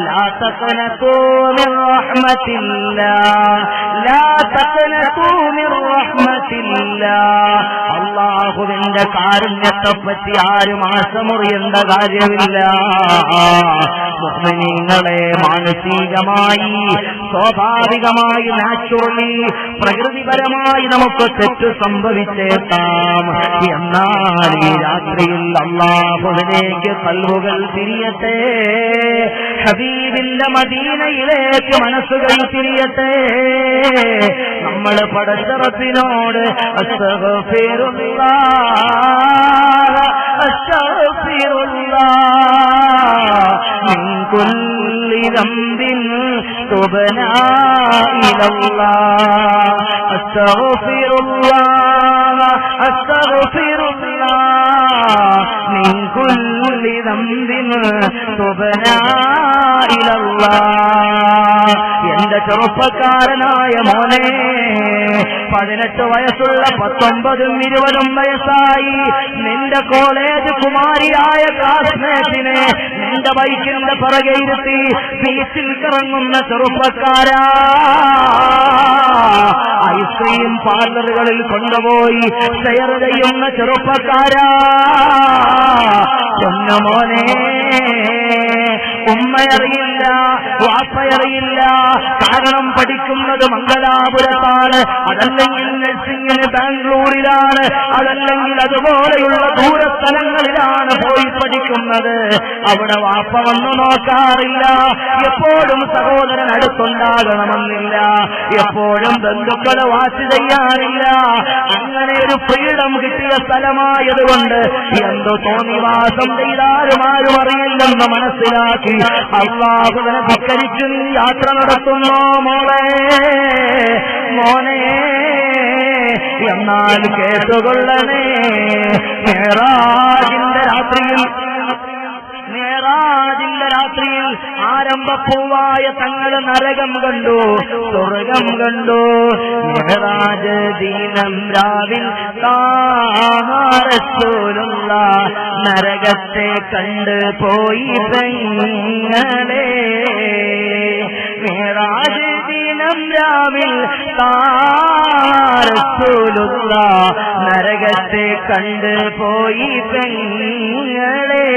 ലാ തഖ്നതൂ മിർ റഹ്മത്തില്ലാഹ്, ലാ തഖ്നതൂ മിർ റഹ്മത്തില്ലാഹ്. അല്ലാഹുവിന്റെ കാരുണ്യത്തെപ്പറ്റി ആരും ആശമുറിയേണ്ട കാര്യമില്ല. മുഅ്മിനീങ്ങളെ, മാനസികമായി, സ്വാഭാവികമായി, നാച്ചുറലി, പ്രകൃതിപരമായി നമുക്ക് തെറ്റ് സംഭവിച്ചേക്കാം. എന്നാൽ ഈ രാത്രിയിൽ അല്ലാഹുവിലേക്ക് ഖൽബുകൾ തിരിയട്ടെ, ഹബീബിന്റെ മദീനയിലേക്ക് മനസ്സുകൾ തിരിയട്ടെ. നമ്മൾ പടച്ച റബ്ബിനോട് അസ്തഗ്ഫിറുല്ലാഹ് അസ്തഗ്ഫിറുല്ലാഹ് മിൻ കുല്ലി ദംബിൻ തുബ്നാ ഇലല്ലാഹ്, അസ്തഗ്ഫിറുല്ലാഹ് അസ്തഗ്ഫിറുല്ലാഹ് മിൻ കുല്ലി ദംബിൻ തുബ്നാ ഇലല്ലാഹ്. എന്റെ ചെറുപ്പക്കാരനായ മോനെ, 18 വയസ്സുള്ള 19ഉം 20ഉം വയസ്സായി നിന്റെ കോളേജ് കുമാരിയായ ക്ലാസ്മേറ്റിനെ നിന്റെ ബൈക്കിന്റെ പുറകെ ഇരുത്തി ബീച്ചിൽ കറങ്ങുന്ന ചെറുപ്പക്കാരാ, ഐസ്ക്രീം പാർലറുകളിൽ കൊണ്ടുപോയി ഷെയർ ചെയ്യുന്ന ചെറുപ്പക്കാരാ, പൊന്നുമോനെ, ഉമ്മയറിയില്ല, വാപ്പയറിയില്ല. കാരണം പഠിക്കുന്നത് മംഗലാപുരത്താണ്, അതല്ലെങ്കിൽ നഴ്സിംഗിന് ബാംഗ്ലൂരിലാണ്, അതല്ലെങ്കിൽ അതുപോലെയുള്ള ദൂരസ്ഥലങ്ങളിലാണ് പോയി പഠിക്കുന്നത്. അവിടെ വാപ്പ വന്നു നോക്കാറില്ല. എപ്പോഴും സഹോദരൻ അടുത്തുണ്ടാകണമെന്നില്ല, എപ്പോഴും ബന്ധുക്കളെ വാച്ച് ചെയ്യാറില്ല. അങ്ങനെ ഒരു ഫ്രീഡം കിട്ടിയ സ്ഥലമായതുകൊണ്ട് എന്തു തോന്നിവാസം ചെയ്താലും ആരും അറിയില്ലെന്ന് മനസ്സിലാക്കി അല്ലാഹുവിനെ ധിക്കരിച്ചു നീ യാത്ര നടത്തുന്നു മോളെ, മോനെ. എന്നാൽ കേട്ടുകൊള്ളണേ, മേറാജിന്റെ രാത്രിയിൽ ആരംഭപ്പൂവായ തങ്ങൾ നരകം കണ്ടു, സ്വർഗം കണ്ടു. മേറാജ് ദിനം രാവിൽ റസൂലുള്ളാഹ് നരകത്തെ കണ്ട് പോയി പെങ്ങളെ. മേറാജ് ദിനം രാവിൽ റസൂലുള്ളാഹ് നരകത്തെ കണ്ട് പോയി പെങ്ങളെ.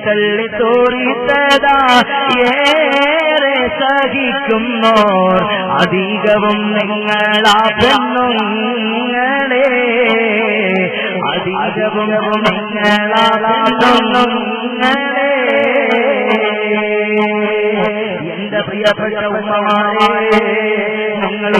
തള്ളി തോറിത്തതാ ഏറെ സഹിക്കുന്നോർ അധികവും നിങ്ങളാ പെണ്ണുങ്ങളെ, അധികവും നിങ്ങളാ പെണ്ണുങ്ങളെ. എന്റെ പ്രിയപ്പെട്ട ഉമ്മമാരെ, നിങ്ങൾ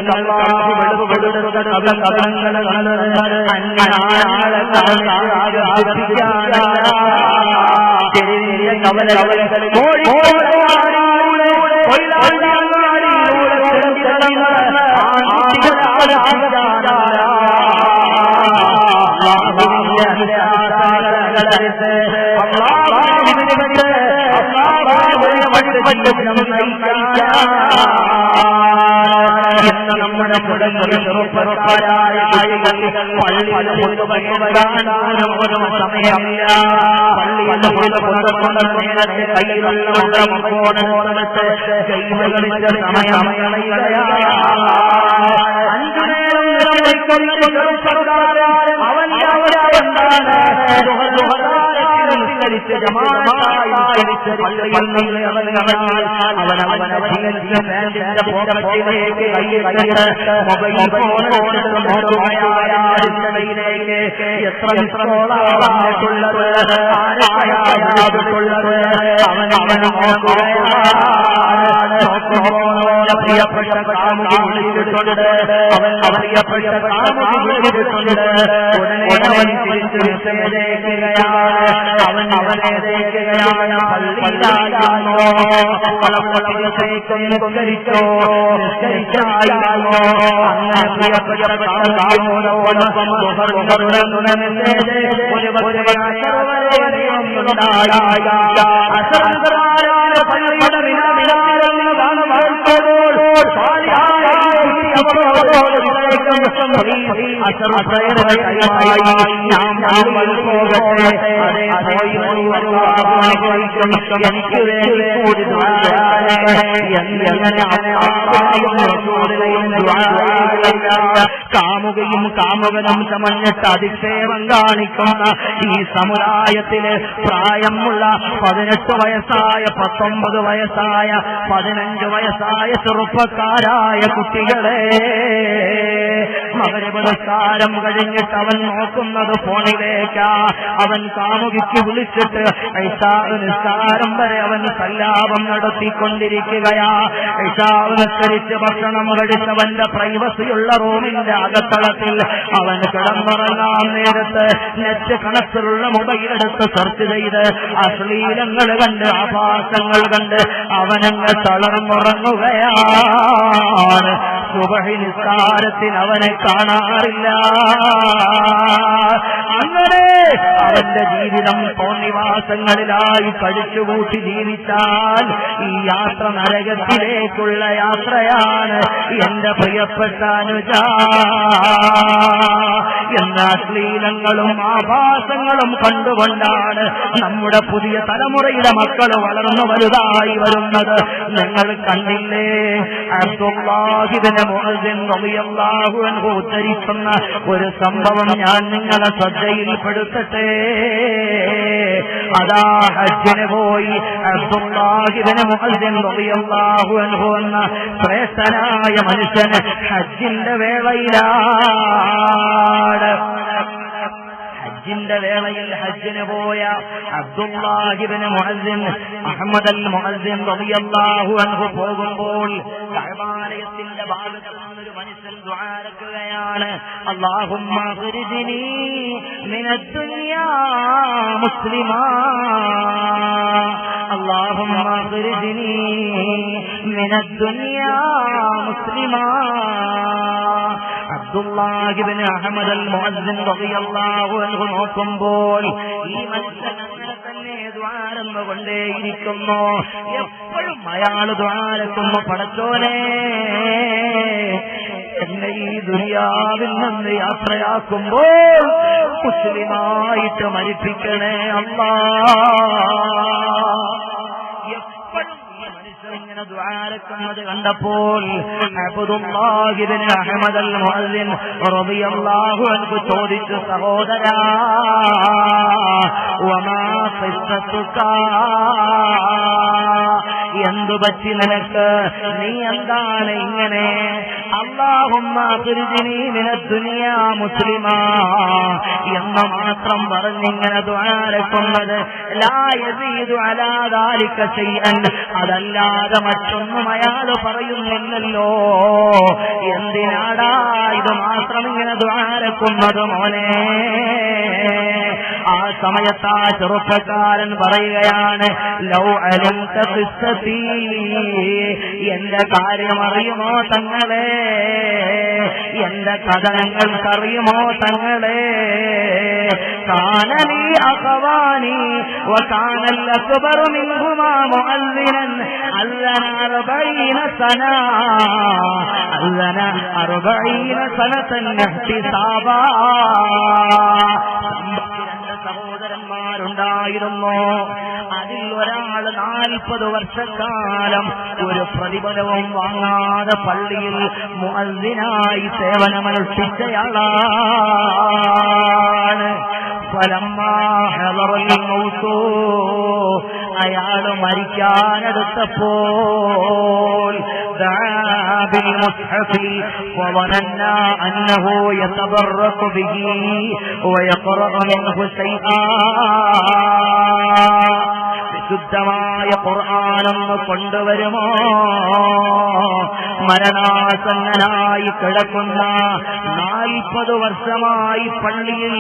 ഇന്ന് നമ്മുടെ കുടങ്ങളിൽ ചെറുപ്പക്കാരായ പള്ളിയിൽ സമയമില്ല. പള്ളിയിൽ നേരത്തെ കയ്യിലുള്ള ഫോണെടുത്ത് കൈകളിച്ച സമയം അവന്റെ അവരാണ് നിസ്കരിച്ച് ജമാഅത്തായി പള്ളിയിൽ നിന്ന് ഇറങ്ങിയാൽ അവനവന്റെ ജീവന്റെ പാന്റിന്റെ പോക്കറ്റിലേക്ക് കൈയിട്ടിട്ട് മൊബൈൽ ഫോൺ നോക്കുകയായിലേക്ക് എത്ര മിത്രമുള്ളത് ആരായാതുള്ളത് അവനവനെ നോക്കുകയാണ്. പ്രിയപ്പെട്ട കാമുകി വിളിച്ചിട്ടുണ്ട്, അവൻ പ്രിയപ്പെട്ട കാമുകി വിളിച്ചിട്ടുണ്ട്. ഉടനെ അവൻ തിരിച്ചു വിഷയതേക്കുകയാണ്, അവൻ അവനെ തേക്കുകയാണ്. പള്ളിയിലായിരുന്നോ നിസ്കരിച്ചോ നിസ്കരിച്ചായിരുന്നോ അങ്ങനെ പ്രിയപ്പെട്ട കാമുകോടൊപ്പം പള്ളിയുടെ മിനാമിനാരെന്ന് കാണുമ്പോൾ കാമുകയും കാമുകനും ചമഞ്ഞിട്ട് അധിക്ഷേപം കാണിക്കുന്ന ഈ സമുദായത്തില് പ്രായമുള്ള 18 വയസ്സായ 19 വയസ്സായ 15 വയസ്സായ ചെറുപ്പക്കാരായ കുട്ടികളെ മഗ്‌രിബ് നിസ്കാരം കഴിഞ്ഞിട്ട് അവൻ നോക്കുന്നത് ഫോണിലേക്കാ. അവൻ കാമുകിക്ക് വിളിച്ചിട്ട് ഇശാ നിസ്കാരം വരെ അവൻ സല്ലാപം നടത്തിക്കൊണ്ടിരിക്കുകയാ. ഇശാ നിസ്കരിച്ച് ഭക്ഷണം കഴിച്ചവന്റെ പ്രൈവസിയുള്ള റൂമിന്റെ അകത്തളത്തിൽ അവൻ കിടന്നുറങ്ങാൻ നേരത്ത് നെറ്റ് കണക്റ്റിലുള്ള മൊബൈലെടുത്ത് സെർച്ച് ചെയ്ത് അശ്ലീലങ്ങൾ കണ്ട് ആഭാസങ്ങൾ കണ്ട് അവനങ്ങ് തളർന്നുറങ്ങുകയാണ്. സുബഹി നിസ്കാരത്തിന് അവനെ കാണാറില്ല. അങ്ങനെ അവന്റെ ജീവിതം തോന്നിവാസങ്ങളിലായി കഴിച്ചുകൂട്ടി ജീവിച്ചാൽ ഈ യാത്ര നരകത്തിലേക്കുള്ള യാത്രയാണ്. എന്റെ പ്രിയപ്പെട്ട അനുജ, എന്ന അശ്ലീലങ്ങളും ആഭാസങ്ങളും കണ്ടുകൊണ്ടാണ് നമ്മുടെ പുതിയ തലമുറയിലെ മക്കൾ വളർന്നു വലുതായി വരുന്നത്. നിങ്ങൾ കണ്ടില്ലേ, അബ്ദുല്ലാഹി ഇബ്നു മുഅ്സിൻ റളിയല്ലാഹു അൻഹു ഉദ്ധരിക്കുന്ന ഒരു സംഭവം ഞാൻ നിങ്ങളെ ശ്രദ്ധയിൽപ്പെടുത്തട്ടെ. അതാ ഹജ്ജിന് പോയി അബ്ദുല്ലാഹി ഇബ്നു മുഅ്സിൻ റളിയല്ലാഹു അൻഹു എന്ന ശ്രേഷ്ഠനായ മനുഷ്യൻ ഹജ്ജിന്റെ വേളയിലാണ്. ഹജ്ജിന്റെ വേളയിൽ ഹജ്ജിന് പോയ അബ്ദുല്ലാഹി ഇബ്നു മുഅ്സിൻ അഹ്മദ് അൽ മുഅ്സിൻ റളിയല്ലാഹു അൻഹു പോകുമ്പോൾ കഅബാലയത്തിന്റെ ഭാഗത്ത് നിന്നൊരു മനുഷ്യൻ ദുആരക്കുകയാണ്. അല്ലാഹുമ്മ ഖുർജിനി മിനദ്ദുനിയാ മുസ്ലിമാ, അല്ലാഹുമ്മ ഖുർജിനി മിനദ്ദുനിയാ മുസ്ലിമാ. അബ്ദുല്ലാഹി ഇബ്നു അഹ്മദ് അൽ മുഅ്സിൻ റളിയല്ലാഹു അൻഹു നോക്കുമ്പോൾ ഈ മനുഷ്യൻ അങ്ങനെ തന്നെ ദ്വാരന്നുകൊണ്ടേയിരിക്കുന്നു. എപ്പോഴും അയാൾ ദ്വാരക്കുന്നു, പടച്ചോനെ എന്നെ ഈ ദുനിയാവിൽ നിന്ന് യാത്രയാക്കുമ്പോൾ മുസ്ലിമായിട്ട് മരിപ്പിക്കണേ അല്ലാഹ്. ഇങ്ങനെ ദുആരക്കുന്നത് കണ്ടപ്പോൾ അബ്ദുല്ലാഹി ഇബ്നു അഹ്മദ് അൽ മുഅ്സിൻ റളിയല്ലാഹു അൻഹു ചോദിച്ചു, സഹോദരാ വമാ ഖിസ്സതുക, എന്തു പറ്റി നിനക്ക്, നീ എന്താണ് ഇങ്ങനെ? അല്ലാഹുമ്മ ഖുർജിനി മിനദ്ദുനിയാ മുസ്ലിമാ എന്ന് മാത്രം പറഞ്ഞിങ്ങനെ ദുആരക്കുന്നത്, ലാ യസീദു അലാ ദാലിക ശൈഅൻ, അതല്ലാതെ മറ്റൊന്നും അയാൾ പറയുന്നില്ലല്ലോ. എന്തിനാടാ ഇത് മാത്രം ഇങ്ങനെ ദുആരക്കുന്നത് മോനെ? ആ സമയത്ത് ആ ചെറുപ്പക്കാരൻ പറയുകയാണ്, ലൗ അലംത ഖിസ്സതി, എന്റെ കാര്യം അറിയുമോ തങ്ങളെ, എന്റെ കഥ നിങ്ങൾക്കറിയുമോ തങ്ങളെ? കാനലി അഖവാനി വകാനൽ അക്ബറു മിൻഹുമാ മുഅദ്ദിനൻ അല്ലന 40 സന, അല്ലന 40 സനതൻ ഇഹ്തിസാബാ. സഹോദരന്മാരുണ്ടായിരുന്നു. അതിൽ ഒരാൾ 40 വർഷക്കാലം ഒരു പ്രതിഫലവും വാങ്ങാതെ പള്ളിയിൽ മുഅദ്ദിനായി സേവനമനുഷ്ഠിച്ചയാളാണ്. അയാൾ മരിക്കാനെടുത്തപ്പോൾ വിശുദ്ധമായ ഖുർആനൊന്ന് കൊണ്ടുവരുമോ? മരണാസന്നനായി കിടക്കുന്ന 40 വർഷമായി പള്ളിയിൽ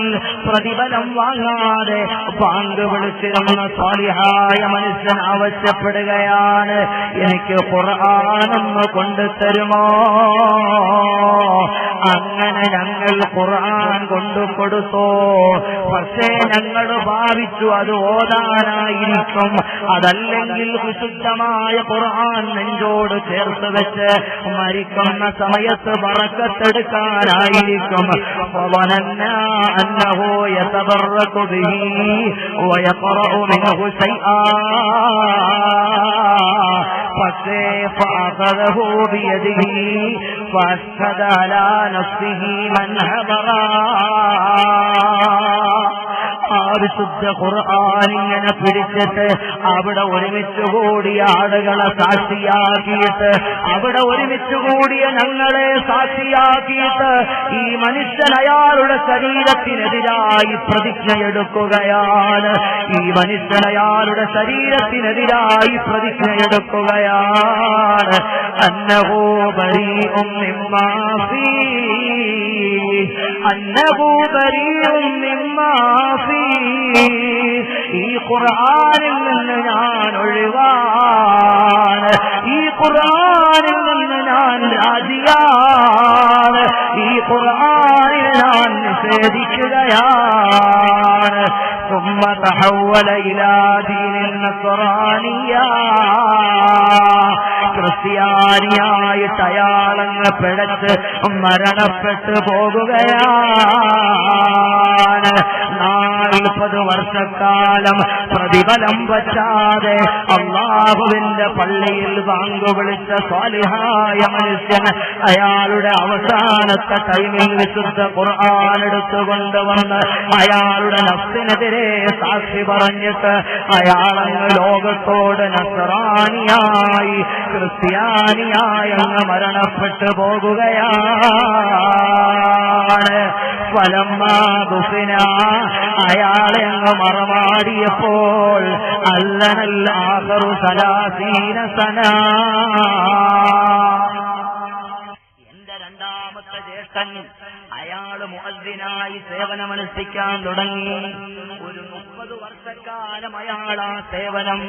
പ്രതിഫലം വാങ്ങാതെ ബാങ്ക് വിളിച്ചിരുന്ന സ്വാലിഹായ മനുഷ്യൻ ആവശ്യപ്പെടുകയാണ്, എനിക്ക് ഖുർആനൊന്ന് കൊണ്ടുതരുമോ? അങ്ങനെ ഞങ്ങൾ ഖുർആൻ കൊണ്ടുകൊടുത്തു. പക്ഷേ ഞങ്ങൾ ഭാവിച്ചു അത് ഓതാനായിരിക്കും, അതല്ലെങ്കിൽ വിശുദ്ധമായ ഖുർആൻ നെഞ്ചോട് ചേർത്ത് വെച്ച് മരിക്കുന്ന സമയത്ത് ബറക്കത്തെടുക്കാനായിരിക്കും. പക്ഷേ വിശുദ്ധ ഖുർആൻ ഇങ്ങനെ പിടിച്ചിട്ട് അവിടെ ഒരുമിച്ച് കൂടിയ ആളുകളെ സാക്ഷിയാക്കിയിട്ട്, അവിടെ ഒരുമിച്ച് കൂടിയ ഞങ്ങളെ സാക്ഷിയാക്കിയിട്ട് ഈ മനുഷ്യൻ അയാളുടെ ശരീരത്തിനെതിരായി പ്രതിജ്ഞയെടുക്കുകയാണ്. ഈ മനുഷ്യൻ അയാളുടെ ശരീരത്തിനെതിരായി പ്രതിജ്ഞയെടുക്കുകയാണ്. അന്നഹു ബരീഉം മിമ്മാ ഫീ, അന്നഹു ബരീഉം മിമ്മാ ഫീ, ഈ ഖുർആനിൽ നിന്ന് ഞാൻ ഒഴിവാണ്, ഈ ഖുർആനിൽ നിന്ന് ഞാൻ രാജിയാണ്, ഈ ഖുർആനിൽ ഞാൻ നിഷേധിക്കുകയാണ്. ثم تحول إلى دين النصرانية, ക്രിസ്ത്യാനിയായിട്ട് അയാളങ്ങ് പിഴച്ച് മരണപ്പെട്ടു പോകുകയാണ്. 40 വർഷക്കാലം പ്രതിഫലം വച്ചാതെ അല്ലാഹുവിന്റെ പള്ളിയിൽ ബാങ്ക് വിളിച്ച സ്വാലിഹായ മനുഷ്യൻ അയാളുടെ അവസാനത്തെ ടൈമിൽ വിശുദ്ധ ഖുർആൻ എടുത്തുകൊണ്ടുവന്ന് അയാളുടെ നഫ്സിനെതിരെ സാക്ഷി പറഞ്ഞിട്ട് അയാളങ്ങ് ലോകത്തോട് നസ്റാനിയായി ക്രിസ്ത്യാനിയായി അങ്ങ് മരണപ്പെട്ടു പോകുകയാണ്. ഫലമ്മാദുഫിന, അയാളെ അങ്ങ് മറമാടിയപ്പോൾ അല്ലനൽ ആഖറു 30 സന, എന്റെ രണ്ടാമത്തെ ജ്യേഷ്ഠൻ അയാള് മുഅദ്ദിനായി സേവനമനുഷ്ഠിക്കാൻ തുടങ്ങി. ഒരു 30 വർഷക്കാലം അയാൾ ആ സേവനം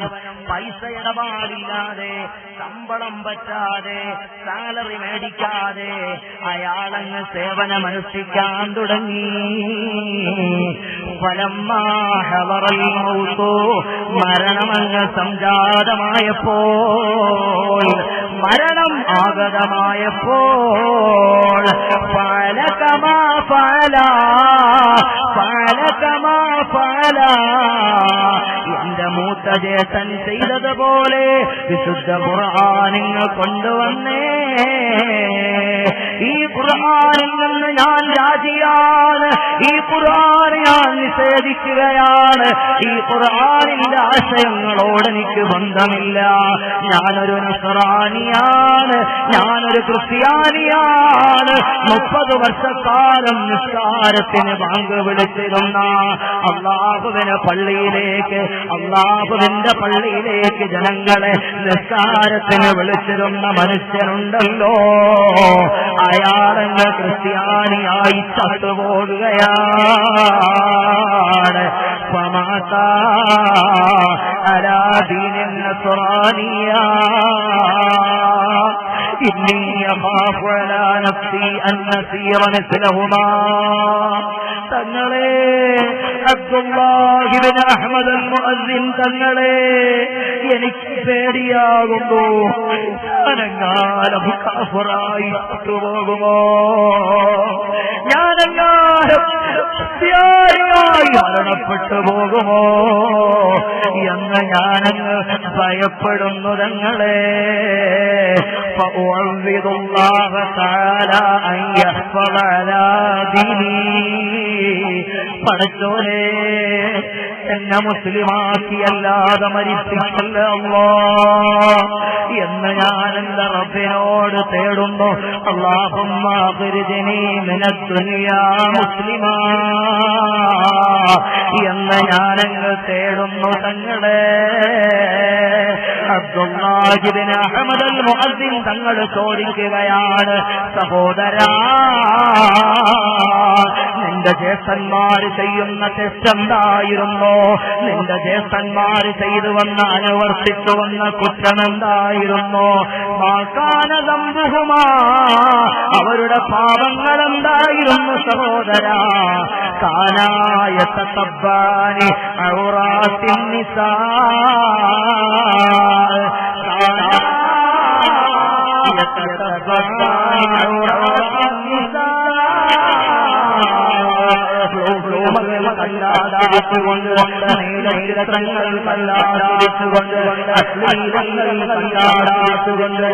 പൈസ ഇടപാടില്ലാതെ, ശമ്പളം പറ്റാതെ, സാലറി മേടിക്കാതെ അയാളങ്ങ് സേവനമനുഷ്ഠിക്കാൻ തുടങ്ങി. മരണമങ്ങ് സംജാതമായപ്പോൾ, മരണം ആഗതമായപ്പോൾ എന്റെ മൂത്ത ജ്യേഷ്ഠൻ ചെയ്തതുപോലെ വിശുദ്ധ ഖുർആനിങ് കൊണ്ടുവന്നേ. ഈ ഖുർആനിൽ നിന്ന് ഞാൻ രാജിയാണ്, ഈ ഖുർആൻ ഞാൻ നിഷേധിക്കുകയാണ്, ഈ ഖുർആനിന്റെ ആശയങ്ങളോട് എനിക്ക് ബന്ധമില്ല. ഞാനൊരു നസ്റാനിയാണ്, ഞാനൊരു ക്രിസ്ത്യാനിയാണ്. 30 വർഷക്കാലം നിസ്കാരത്തിന് ബാങ്ക് വിളിച്ചിരുന്ന, അല്ലാഹുവിന്റെ പള്ളിയിലേക്ക്, അല്ലാഹുവിന്റെ പള്ളിയിലേക്ക് ജനങ്ങളെ നിസ്കാരത്തിന് വിളിച്ചിരുന്ന മനുഷ്യനുണ്ടല്ലോ, അയാളങ്ങ് ക്രിസ്ത്യാനിയായി ചത്തുപോകുകയാണ്. ഫമാതാ അലാ ദീനിൻ നസ്റാനിയ ഇന്നി അഖാഫു അലാ നഫ്സി അൻ നസീറ മിസ്ലഹുമാ. തങ്ങളെ അബ്ദുല്ലാഹി ഇബ്നു അഹ്മദ് അൽ മുഅദ്ദിൻ തങ്ങളെ, എനിക്ക് പേടിയാകുന്നു ഞാനെങ്ങാനും കാഫിറായി പോകുമോ, ഞാനെങ്ങാനും ക്രിസ്ത്യാനിയായി മരണപ്പെട്ടു പോകുമോ എന്ന് ഞാനങ്ങ് ഭയപ്പെടുന്നു തങ്ങളെ. فأعوذ الله تعالى أن يحفظ على ديني പടച്ചോനെ എന്നെ മുസ്ലിമാക്കിയല്ലാതെ മരിപ്പിക്കല്ല അല്ലാഹ് എന്ന് ഞാൻ എന്റെ റബ്ബിനോട് തേടുന്നു. അല്ലാഹുമ്മ അഖ്രിജ്നി മിനദ് ദുനിയാ മുസ്ലിമാ എന്ന് ഞാനങ്ങ് തേടുന്നു. തങ്ങളെ അബ്ദുല്ലാഹി ഇബ്നു അഹ്മദ് അൽ മുഅദ്ദിൻ തങ്ങൾ ചോദിക്കുകയാണ്, സഹോദരാ, നിന്റെ ജ്യേഷ്ഠന്മാര് ചെയ്യുന്ന തെറ്റെന്തായിരുന്നു? നിന്റെ ജ്യേഷ്ഠന്മാര് ചെയ്തു വന്ന അനുവർത്തിച്ചു വന്ന കുറ്റമെന്തായിരുന്നു? മാകാനദംബുഹുമാ, അവരുടെ പാപങ്ങൾ എന്തായിരുന്നു സഹോദരാ? കാനായതതബ്ബാനി ഔറാത്തിൻ നിസാ, കല്ലാടാച്ചുകൊണ്ട് നീലത്രങ്ങൾ കല്ലാടാച്ചുകൊണ്ട് അശ്ലീലങ്ങൾ കല്ലാടാച്ചുകൊണ്ട്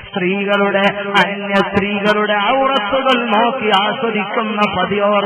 സ്ത്രീകളുടെ അന്യ സ്ത്രീകളുടെ ഔറത്തുകൾ നോക്കി ആസ്വദിക്കുന്ന പതിയോർ